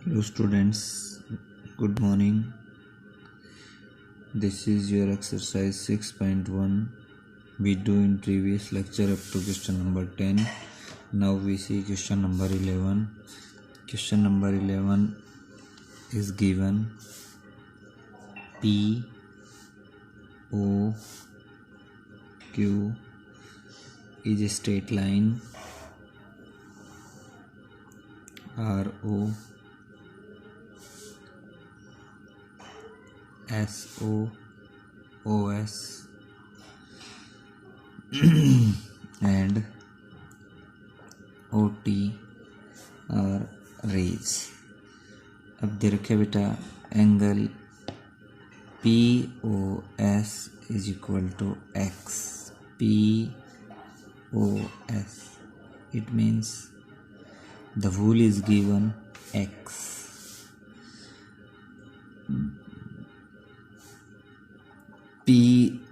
Hello students, good morning. This is your exercise 6.1. We do in previous lecture up to question number 10. Now we see question number 11. Question number 11 is given P O Q is a straight line. R O S O O S and O T are rays. अब दे रखे बेटा angle P O S is equal to x. P O S, it means the rule is given x. P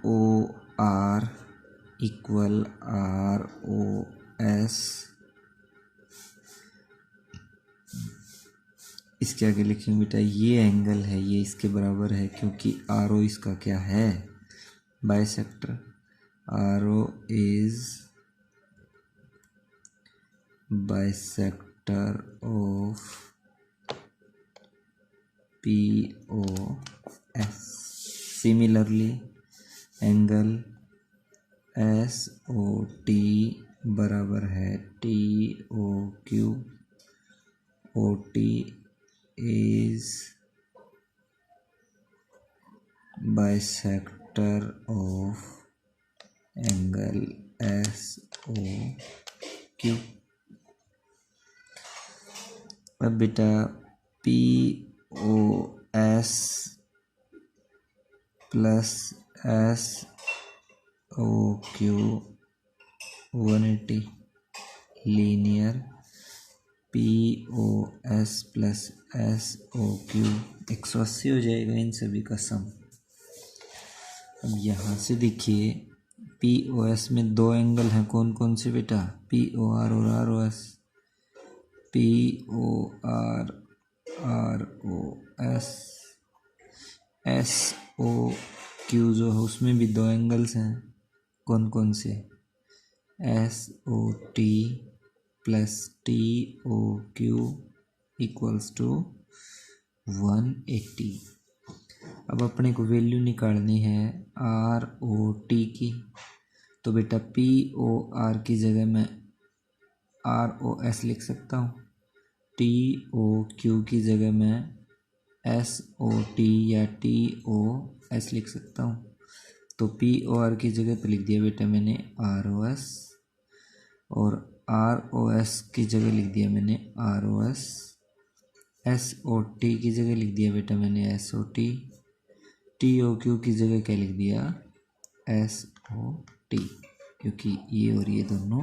O R equal R O S. इसके आगे लिखेंगे बेटा ये angle है, ये इसके बराबर है क्योंकि आर ओ इसका क्या है, bisector. R O is bisector of P O S. Similarly angle S O T बराबर है T O Q. O T is bisector of angle SOQ. अब बेटा POS plus SOQ 180 linear. POS plus SOQ 180 हो जाएगा इन सभी का सम. अब यहाँ से देखिए POS में दो एंगल हैं, कौन कौन से बेटा, POR और ROS. POR ROS SOQ जो है उसमें भी दो एंगल्स हैं, कौन कौन से, SOT plus TOQ equals to 180. अब अपने को वैल्यू निकालनी है ROT की, तो बेटा POR की जगह मैं ROS लिख सकता हूँ. TOQ की जगह मैं SOT या TOS लिख सकता हूँ. तो POR की जगह पे लिख दिया बेटा मैंने ROS और ROS की जगह लिख दिया मैंने ROS. SOT की जगह लिख दिया बेटा मैंने SOT. TOQ की जगह क्या लिख दिया, SOT, क्योंकि ये और ये दोनों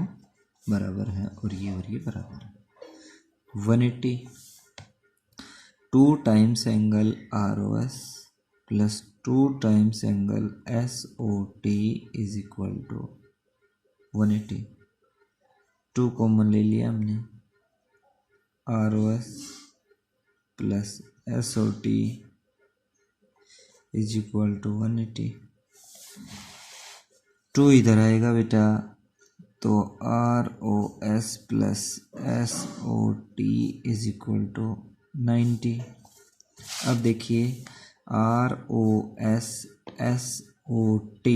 बराबर हैं और ये बराबर है. 180 2 times angle ROS plus 2 times angle SOT is equal to 180. 2 common ले लिया हमने, ROS plus SOT is equal to 180. 2 इधर आएगा बेटा तो ROS plus SOT is equal to 90. अब देखिए ROS SOT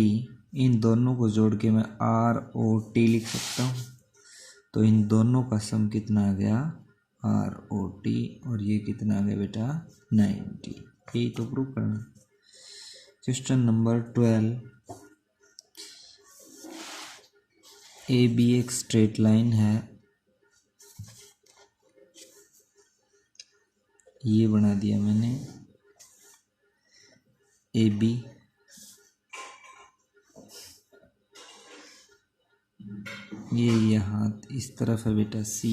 इन दोनों को जोड़ के मैं ROT लिख सकता हूँ. तो इन दोनों का सम कितना आ गया, ROT, और ये कितना आ गया बेटा 90. यही तो प्रूव करना. Question number 12. AB एक स्ट्रेट लाइन है, ये बना दिया मैंने AB. ये यहाँ इस तरफ है बेटा C,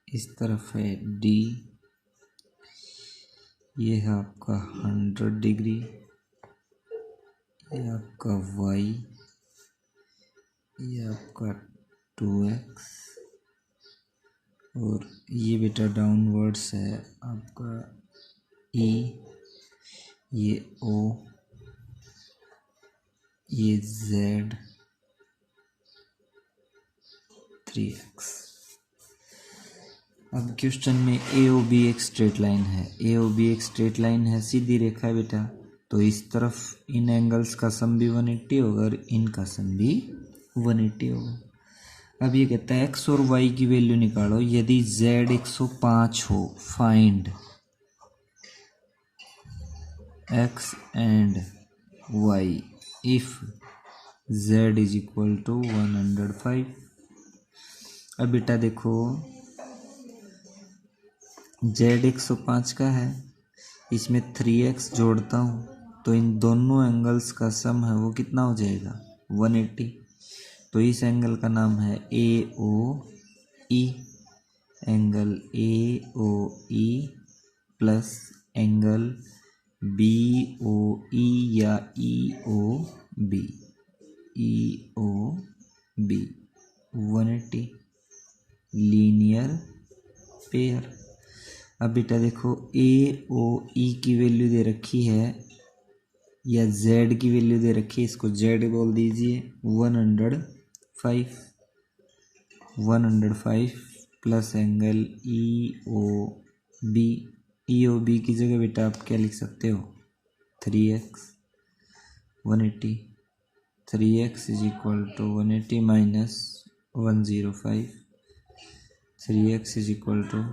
इस तरफ है D. ये है आपका 100 डिग्री, ये आपका Y, ये आपका 2x और ये बेटा डाउनवर्ड्स है आपका ई, ये ओ, ये जेड 3x। अब क्वेश्चन में ए ओ बी एक स्ट्रेट लाइन है, ए ओ बी एक स्ट्रेट लाइन है, सीधी रेखा है बेटा, तो इस तरफ इन एंगल्स का सम भी 180 होगा और इनका सम भी 180 होगा। अब ये कहता है x और y की वैल्यू निकालो यदि z 105 हो, find x and y if z is equal to 105। अब बेटा देखो z 105 का है, इसमें 3x जोड़ता हूँ तो इन दोनों एंगल्स का सम है वो कितना हो जाएगा 180। तो इस एंगल का नाम है A O E, angle A O E plus angle B O E या E O B, E O B 180 linear pair. अब बेटा देखो ए ओ ई की वैल्यू दे रखी है या z की वैल्यू दे रखी है, इसको z बोल दीजिए 105 plus angle E O B, E O B की जगह बेटा आप क्या लिख सकते हो 3x 180, 3x is equal to 180 minus 105, 3x is equal to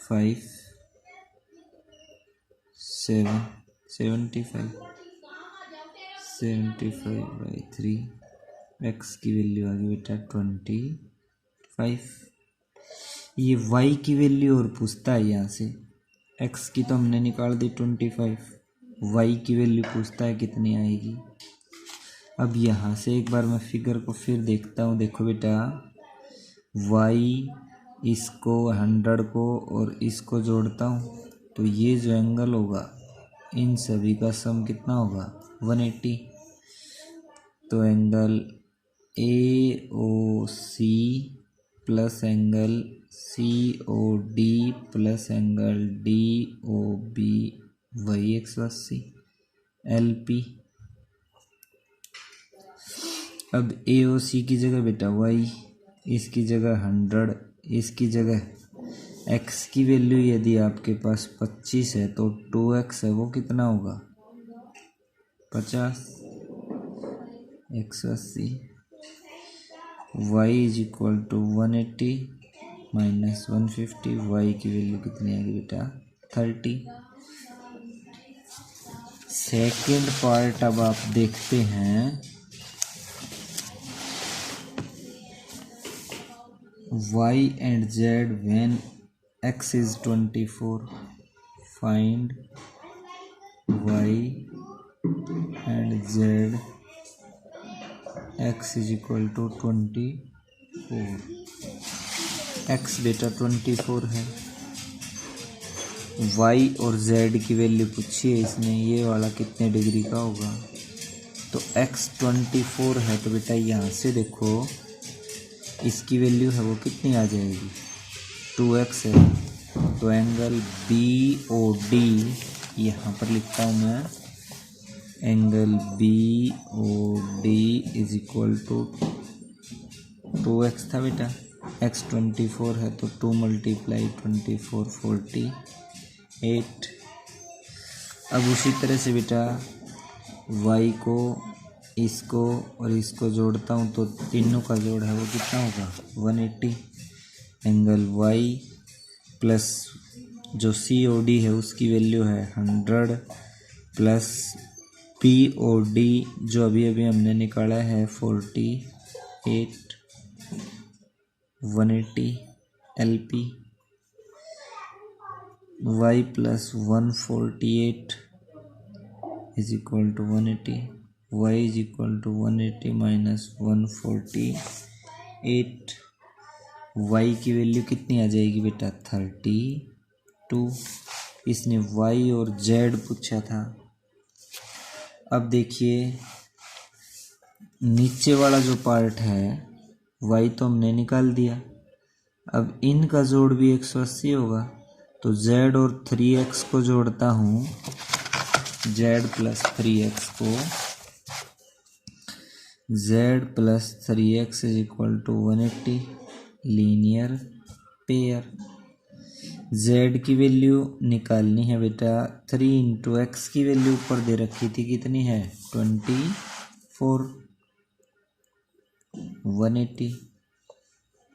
75/3, x की वैल्यू आ गई बेटा 25। ये y की वैल्यू और पूछता है यहाँ से, x की तो हमने निकाल दी 25, y की वैल्यू पूछता है कितनी आएगी। अब यहाँ से एक बार मैं फिगर को फिर देखता हूँ, देखो बेटा y इसको 100 को और इसको जोड़ता हूँ तो ये जो एंगल होगा इन सभी का सम कितना होगा 180। तो angle A O C plus angle C O D plus angle D O B वही 180 एल पी। अब ए ओ सी की जगह बेटा y, इसकी जगह 100, इसकी जगह x की वैल्यू यदि आपके पास 25 है तो 2x है वो कितना होगा 50, 180। y is equal to 180 minus 150, y की वैल्यू कितनी आएगी बेटा 30। सेकेंड पार्ट अब आप देखते हैं, y and z when x is 24, find y and z x is equal to 24। x बेटा 24 है, y और z की वैल्यू पूछी है इसने, ये वाला कितने डिग्री का होगा, तो x 24 है तो बेटा यहाँ से देखो इसकी वैल्यू है वो कितनी आ जाएगी 2x है, तो एंगल बी ओ डी यहाँ पर लिखता हूँ मैं, angle B O D is equal to 2x था बेटा, x 24 है तो 2 मल्टीप्लाई 24 48। अब उसी तरह से बेटा y को इसको और इसको जोड़ता हूँ तो तीनों का जोड़ है वो कितना होगा 180। एंगल y प्लस जो सी ओ डी है उसकी वैल्यू है 100 प्लस पी ओ डी जो अभी अभी हमने निकाला है 48, 180 L P, y plus 148 is equal to 180, y is equal to 180 minus 148, y की वैल्यू कितनी आ जाएगी बेटा 32। इसने y और z पूछा था। अब देखिए नीचे वाला जो पार्ट है y तो हमने निकाल दिया। अब इनका जोड़ भी 180 होगा, तो z और 3x को जोड़ता हूँ, z प्लस 3x को, z plus 3x is equal to 180 linear pair. z की वैल्यू निकालनी है बेटा, 3 इंटू एक्स की वैल्यू ऊपर दे रखी थी, कितनी है 24, 180,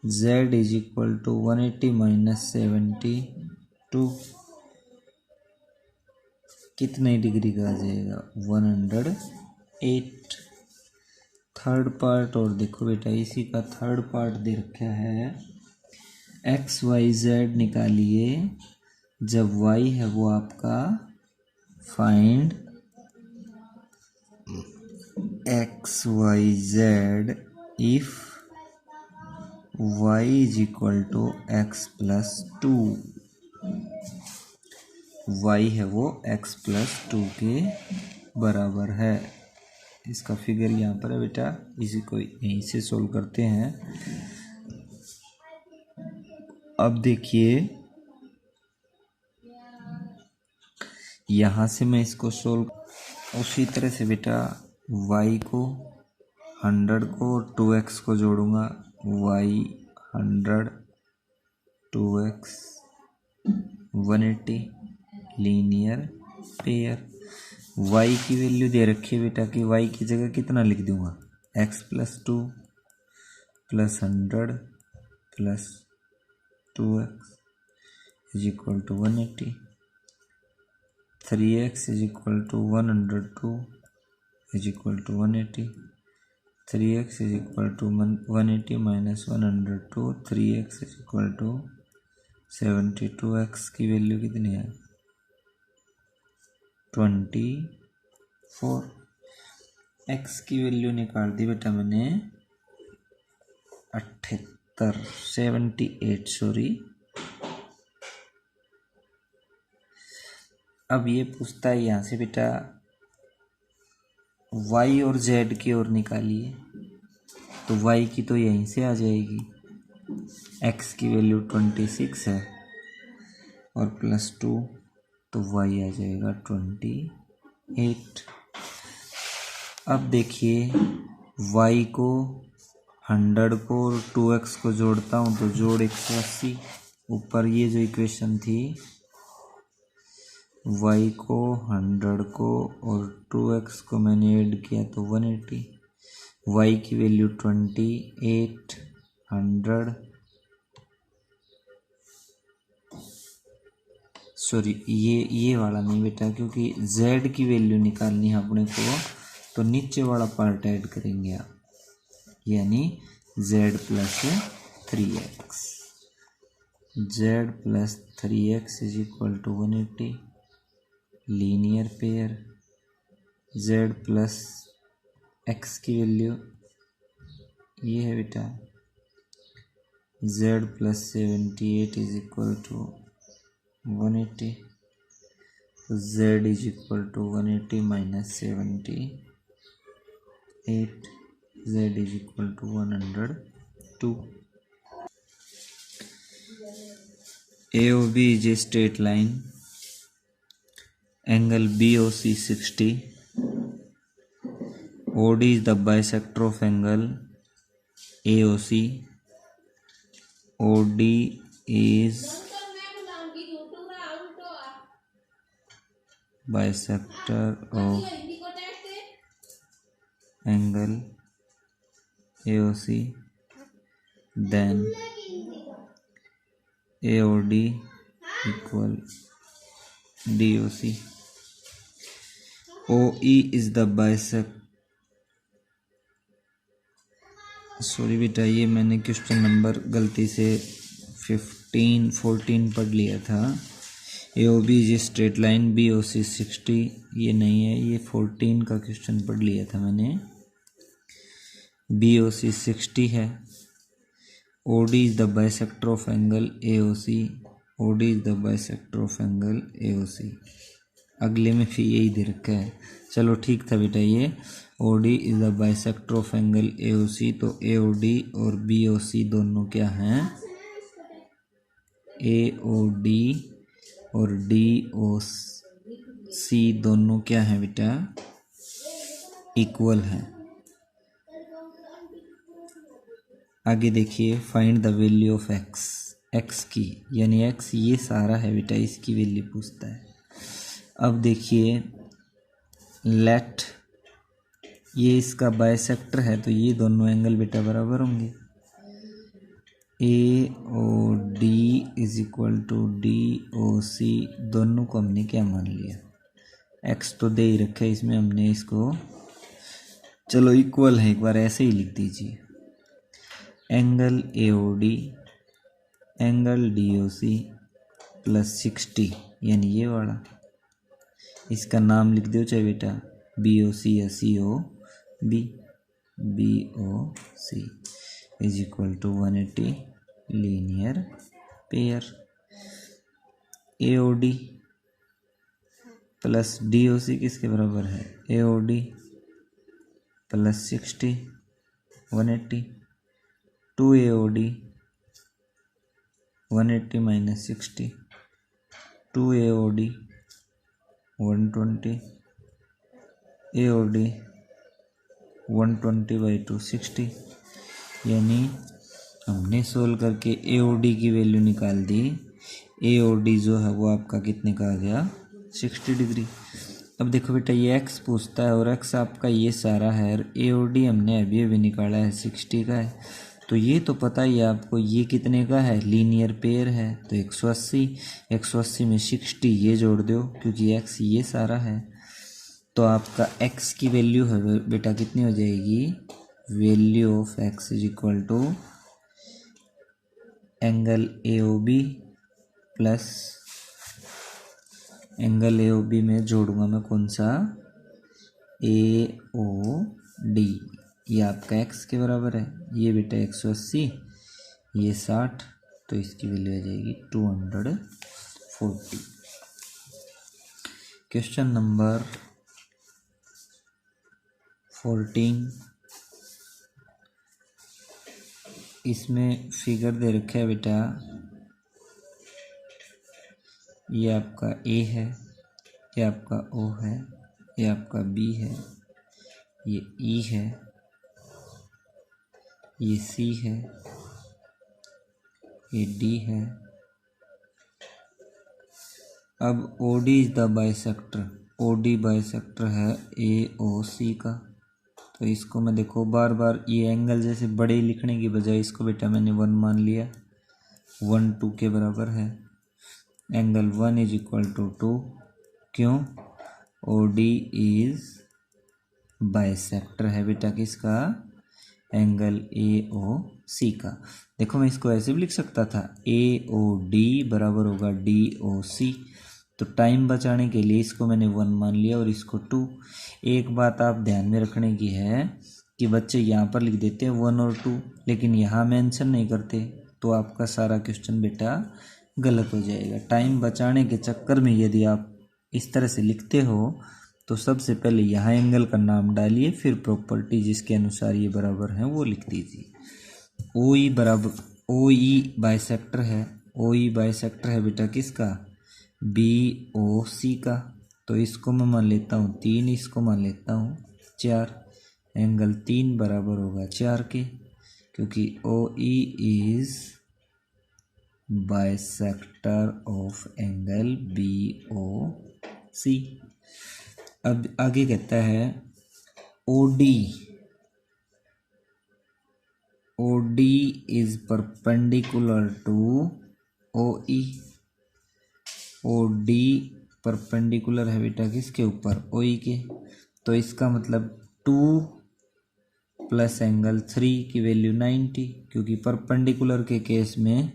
z is equal to 180 minus 72, कितने डिग्री का आ जाएगा 108। थर्ड पार्ट और देखो बेटा, इसी का थर्ड पार्ट दे रखा है, एक्स वाई जेड निकालिए जब y है वो आपका, find x y z if y is equal to x plus 2, y है वो x प्लस 2 के बराबर है। इसका फिगर यहाँ पर है बेटा, इसी को यहीं से सोल्व करते हैं। अब देखिए यहाँ से मैं इसको सोल्व उसी तरह से बेटा, y को 100 को 2x को जोड़ूंगा, y 100 2x 180 linear pair. y की वैल्यू दे रखी है बेटा कि y की जगह कितना लिख दूंगा, x plus 2 plus 100 plus 2x is equal to 180, 3x is equal to 102 is equal to 180, 3x is equal to 180 minus 102, 3x is equal to 72, x की वैल्यू कितनी है 24, x की वैल्यू निकाल दी बेटा मैंने 78 सॉरी। अब ये पूछता है यहाँ से बेटा y और z की ओर निकालिए, तो y की तो यहीं से आ जाएगी, x की वैल्यू 26 है और प्लस 2, तो y आ जाएगा 28। अब देखिए y को 100 को और 2x को जोड़ता हूँ तो जोड़ 180, ऊपर ये जो इक्वेशन थी y को 100 को और 2x को मैंने ऐड किया तो 180, y की वैल्यू 28, 100 सॉरी ये वाला नहीं बेटा, क्योंकि z की वैल्यू निकालनी है अपने को, तो नीचे वाला पार्ट ऐड करेंगे आप, यानी z plus 3x, z plus 3x is equal to 180 linear pair, z plus x की वैल्यू ये है बेटा, z plus 78 is equal to 180, तो z is equal to 180 minus 78, z is equal to 102। AOB is a straight line, angle BOC 60, OD is the bisector of angle AOC, OD is bisector of angle AOC, then AOD equal DOC, OE is the bisect, sorry बेटा ये मैंने question number गलती से 14 पढ़ लिया था। AOB is straight line, BOC 60 ये नहीं है, ये 14 का क्वेश्चन पढ़ लिया था मैंने, BOC 60 है, OD is the bisector of angle AOC, OD is the bisector of angle AOC, अगले में फिर यही दे रखा है। चलो ठीक था बेटा। ये O D is the bisector of angle A O C. तो ए ओ डी और बी ओ सी दोनों क्या हैं? ए ओ डी और डी ओ सी दोनों क्या हैं बेटा? इक्वल हैं। आगे देखिए, find the value of x. X की यानी एक्स ये सारा है बेटा, इसकी वैल्यू पूछता है। अब देखिए, लेट ये इसका बाइसेक्टर है तो ये दोनों एंगल बेटा बराबर होंगे। A O D is equal to D O C, दोनों को हमने क्या मान लिया? एक्स तो दे ही रखा है, इसमें हमने इसको चलो इक्वल है, एक बार ऐसे ही लिख दीजिए। Angle A O D angle D O C plus 60 यानी ये वाला, इसका नाम लिख दो चाहे बेटा बी ओ सी या C O B. B O C is equal to 180 linear pair. A O D plus D O C किसके बराबर है? A O D plus 60 180, 2 A O D 180 minus 60, 2 A O D 120, A O D 120/2 60। यानी हमने solve करके ए O D की value निकाल दी। ए O D जो है वो आपका कितने का आ गया? 60 डिग्री। अब देखो बेटा, ये एक्स पूछता है और एक्स आपका ये सारा है, ए ओ डी हमने अभी अभी निकाला है 60 का है। तो ये तो पता ही है आपको, ये कितने का है? लीनियर पेयर है तो 180। 180 में 60 ये जोड़ दो क्योंकि एक्स ये सारा है। तो आपका एक्स की वैल्यू है बेटा कितनी हो जाएगी? Value of x is equal to angle A O B plus angle A O B में जोड़ूंगा मैं कौन सा? A O D. ये आपका एक्स के बराबर है, ये बेटा 180, ये 60, तो इसकी वैल्यू आ जाएगी 240। क्वेश्चन नंबर 14, इसमें फिगर दे रखा है बेटा, ये आपका ए है, ये आपका ओ है, ये आपका बी है, ये ई है, ये सी है, ये डी है। अब O D is the bisector. O D bisector है ए ओ सी का। तो इसको मैं देखो बार बार ये एंगल जैसे बड़े लिखने की बजाय इसको बेटा मैंने 1 मान लिया। 1 2 के बराबर है। Angle 1 is equal to 2। क्यों? ओ डी इज बाइसेक्टर है बेटा किसका? एंगल ए ओ सी का। देखो मैं इसको ऐसे भी लिख सकता था, ए ओ डी बराबर होगा डी ओ सी। तो टाइम बचाने के लिए इसको मैंने 1 मान लिया और इसको 2। एक बात आप ध्यान में रखने की है कि बच्चे यहाँ पर लिख देते हैं 1 और 2, लेकिन यहाँ मेंशन नहीं करते, तो आपका सारा क्वेश्चन बेटा गलत हो जाएगा। टाइम बचाने के चक्कर में यदि आप इस तरह से लिखते हो तो सबसे पहले यहाँ एंगल का नाम डालिए, फिर प्रॉपर्टी जिसके अनुसार ये बराबर है वो लिख दीजिए। ओ ई बराबर, ओ ई बाइसेक्टर है। ओ ई बाइसेक्टर है बेटा किसका? बी ओ सी का। तो इसको मैं मान लेता हूँ 3, इसको मान लेता हूँ 4। एंगल 3 बराबर होगा 4 के, क्योंकि O E is bisector of angle B O C. अब आगे कहता है O D is perpendicular to O E. O D perpendicular है बेटा किसके ऊपर? ओ ई के। तो इसका मतलब 2 प्लस एंगल 3 की वैल्यू 90, क्योंकि परपेंडिकुलर के केस में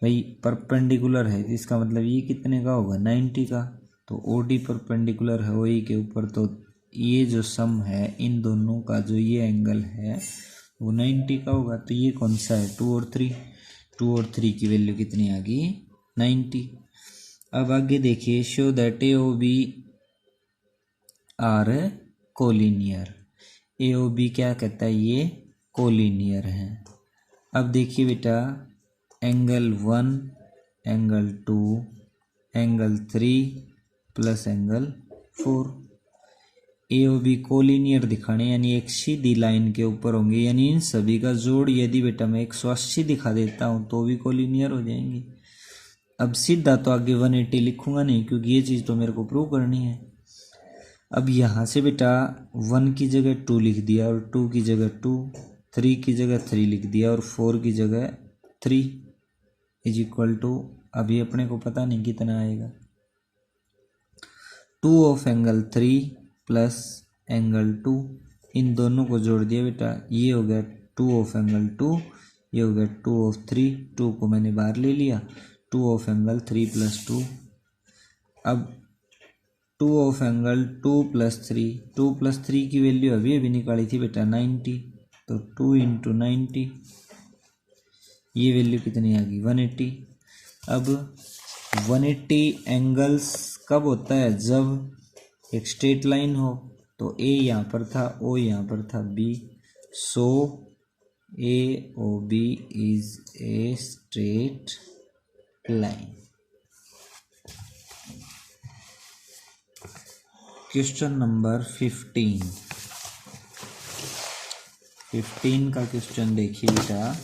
भाई परपेंडिकुलर है, इसका मतलब ये कितने का होगा? 90 का। तो ओ डी परपेंडिकुलर है ओ ई के ऊपर, तो ये जो सम है इन दोनों का जो ये एंगल है वो 90 का होगा। तो ये कौन सा है? 2 और 3। 2 और 3 की वैल्यू कितनी आ गई? 90। अब आगे देखिए, show that A O B are collinear. A O B क्या कहता है, ये कोलिनियर है। अब देखिए बेटा, एंगल 1, एंगल 2, एंगल 3 प्लस एंगल 4, ए ओ बी कोलिनियर दिखाने, यानी एक सीधी लाइन के ऊपर होंगे, यानी इन सभी का जोड़ यदि बेटा मैं 180 दिखा देता हूँ तो भी कोलिनियर हो जाएंगे। अब सीधा तो आगे 180 लिखूंगा नहीं, क्योंकि ये चीज़ तो मेरे को प्रूव करनी है। अब यहाँ से बेटा 1 की जगह 2 लिख दिया, और 2 की जगह 2, 3 की जगह 3 लिख दिया, और 4 की जगह 3 इज इक्वल टू, अभी अपने को पता नहीं कितना आएगा, 2 ऑफ एंगल 3 प्लस एंगल 2, इन दोनों को जोड़ दिया बेटा, ये हो गया 2 ऑफ एंगल 2, ये हो गया 2 ऑफ 3, 2 को मैंने बाहर ले लिया, 2 ऑफ एंगल 3 प्लस 2। अब 2 ऑफ एंगल 2 प्लस 3, 2 प्लस 3 की वैल्यू अभी अभी निकाली थी बेटा 90, तो 2 इंटू 90, ये वैल्यू कितनी आ गई 180। अब 180 एंगल्स कब होता है, जब एक स्ट्रेट लाइन हो, तो ए यहाँ पर था, ओ यहाँ पर था, B, so A O B is a straight line. Question number 15 का क्वेश्चन देखिए बेटा,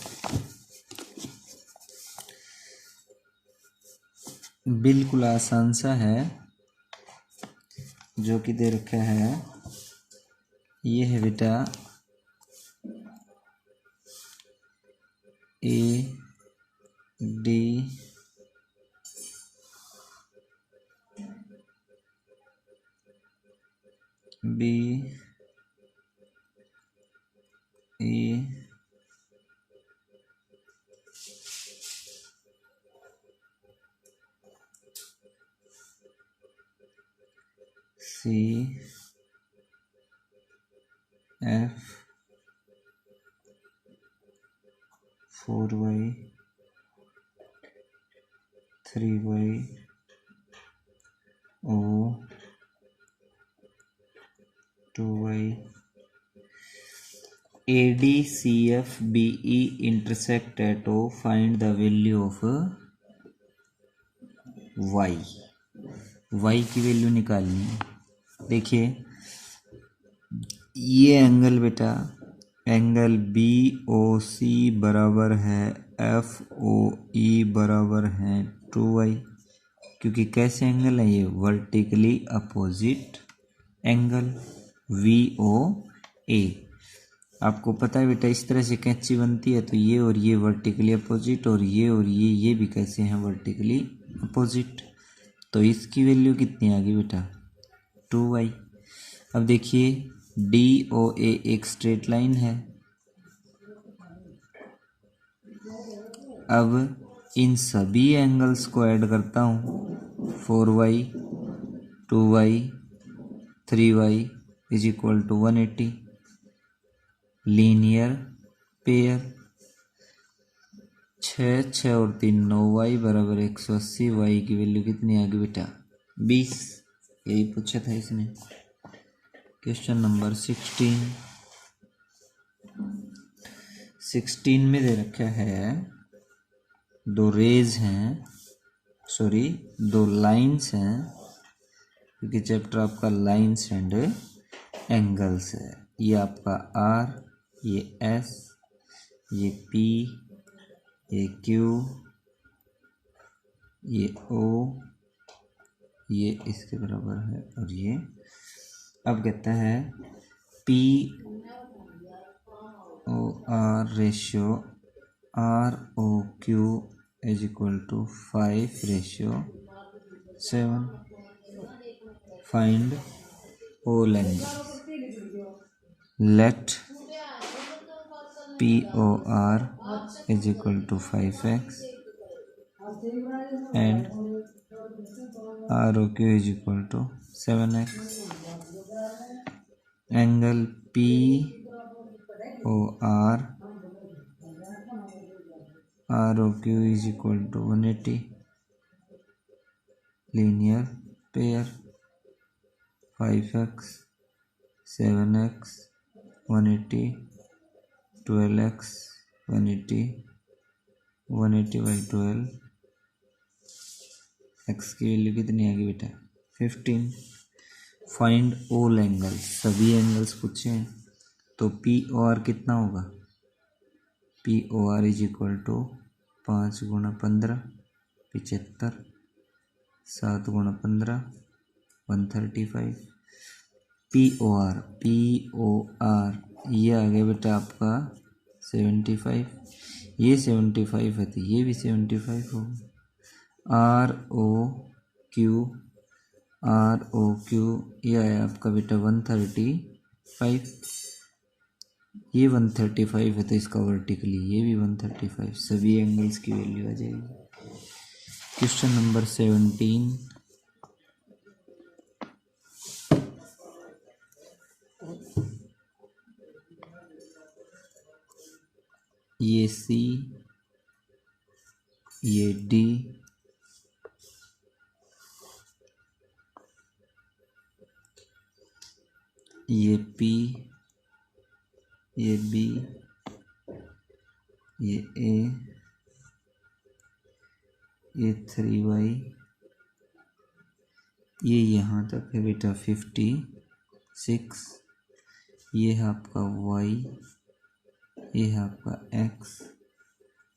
बिल्कुल आसान सा है, जो कि दे रखा है, ये है बेटा A D B A C F 4y 3y O 2y ADCFBE intersect at O, find the value of y। y की वैल्यू निकालनी है। देखिए ये एंगल बेटा, एंगल बी ओ सी बराबर है एफ ओ ई बराबर है 2y, क्योंकि कैसे एंगल है ये, vertically opposite angle V O A. आपको पता है बेटा, इस तरह से कैंची बनती है, तो ये और ये वर्टिकली अपोजिट, और ये भी कैसे हैं, वर्टिकली अपोजिट। तो इसकी वैल्यू कितनी आ गई बेटा 2y। अब देखिए डी ओ ए एक स्ट्रेट लाइन है। अब इन सभी एंगल्स को ऐड करता हूँ, 4y 2y 3y is equal to 180, linear pair. 6 और 3 9y बराबर 180, y की वैल्यू कितनी आ गई बेटा 20। यही पूछा था इसने। क्वेश्चन नंबर 16 में दे रखा है, दो रेज हैं, सॉरी दो लाइंस हैं, क्योंकि चैप्टर आपका लाइंस एंड एंगल्स है। ये आपका R, ये S, ये P, ये Q, ये O, ये इसके बराबर है, और ये अब कहता है P O R ratio R O Q is equal to 5:7। Find all angles, let POR is equal to 5x and ROQ is equal to 7x. Angle POR ROQ is equal to 180. Linear pair 5x 7x 180 12x 180 180 by 12 x की value कितनी आएगी बेटा 15। Find all angles, सभी angles पूछे हैं तो P O R कितना होगा, P O R is equal to 5 गुणा 15 75 7 गुणा 15 135 पी ओ आर ये आ गया बेटा आपका 75, ये 75 है तो ये भी 75 होगा। आर ओ क्यू ये आया आपका बेटा 135, ये 135 है तो इसका वर्टिकली ये भी 135, सभी एंगल्स की वैल्यू आ जाएगी। क्वेश्चन नंबर 17, ये सी ये डी ये पी ये बी ये ए ये 3y ये यहाँ तक है बेटा 56, ये है आपका y, ये है आपका x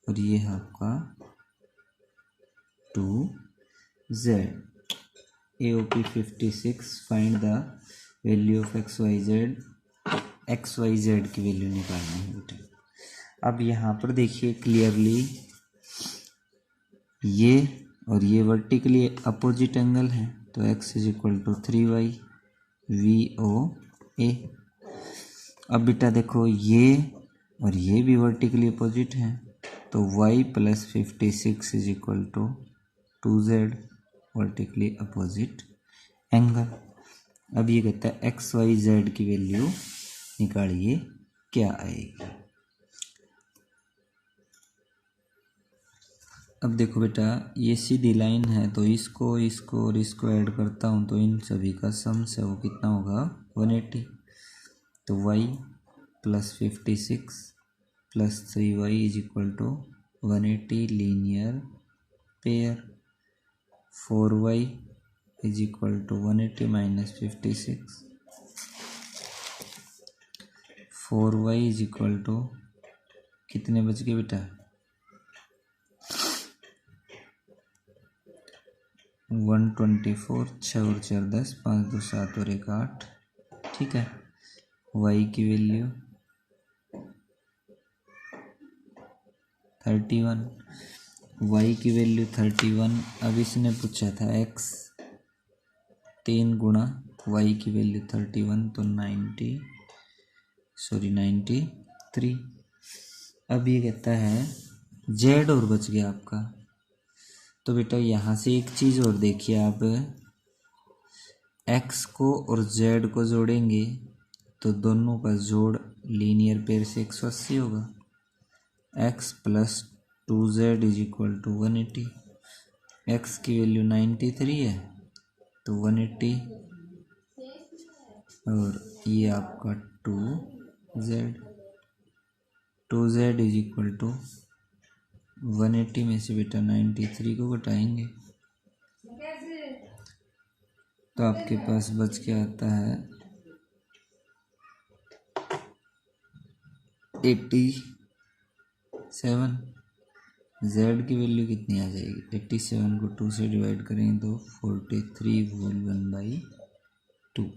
और ये है आपका 2z। AOP 56, find the value of XYZ की वैल्यू निकालनी है बेटा। अब यहाँ पर देखिए क्लियरली ये और ये वर्टिकली अपोजिट एंगल है तो x is equal to 3y VOA। अब बेटा देखो ये और ये भी वर्टिकली अपोजिट है तो y plus 56 is equal to 2z vertically opposite angle. अब ये कहता है XYZ की वैल्यू निकालिए क्या आएगी। अब देखो बेटा ये सीधी लाइन है तो इसको और इसको ऐड करता हूँ तो इन सभी का सम्स है वो कितना होगा 180, तो y plus 56 plus 3y is equal to 180 linear pair, 4y is equal to 180 minus 56, 4y is equal to कितने बच गए बेटा 124, 6 और 4 10, 5 2 7 और 1 8। ठीक है, y की वैल्यू 31, y की वैल्यू 31। अब इसने पूछा था x 3 गुणा y की वैल्यू 31 तो 93। अब ये कहता है z और बच गया आपका, तो बेटा यहाँ से एक चीज़ और देखिए आप, x को और z को जोड़ेंगे तो दोनों का जोड़ लीनियर पेयर से 180 होगा। x plus 2z is equal to 180, x की वैल्यू 93 है तो 180 और ये आपका 2z इज इक्वल टू 180 में से बेटा 93 को घटाएंगे तो आपके पास बच के आता है 87। z की वैल्यू कितनी आ जाएगी 87 को 2 से डिवाइड करेंगे तो 43 होल 1/2।